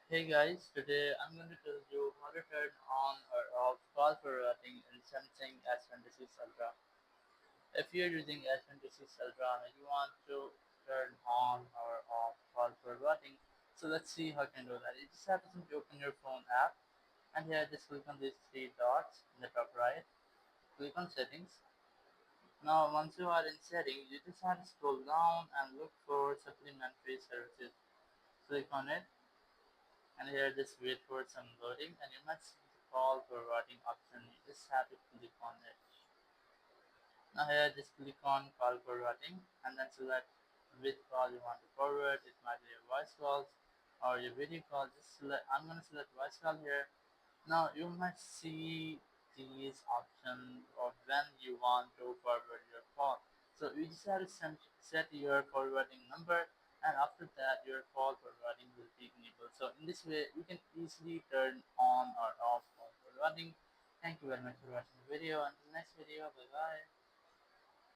Hey guys, today I'm going to tell you how to turn on or off call forwarding in Samsung S26 Ultra. If you're using S26 Ultra and you want to turn on or off call forwarding, so let's see how you can do that. You just have to simply open your phone app and here just click on these three dots in the top right. Click on settings. Now once you are in settings, you just have to scroll down and look for supplementary services. Click on it and here just wait for some loading and you might see the call forwarding option. You just have to click on it. Now here just click on call forwarding and then select which call you want to forward. It might be your voice calls or your video call. Just select, I'm going to select voice call here. Now you might see these options of when you want to forward your call. So you just have to set your forwarding number and after that your call forwarding will be enabled. So in this way you can easily turn on or off call forwarding. Thank you very much for watching the video. Until next video, bye bye.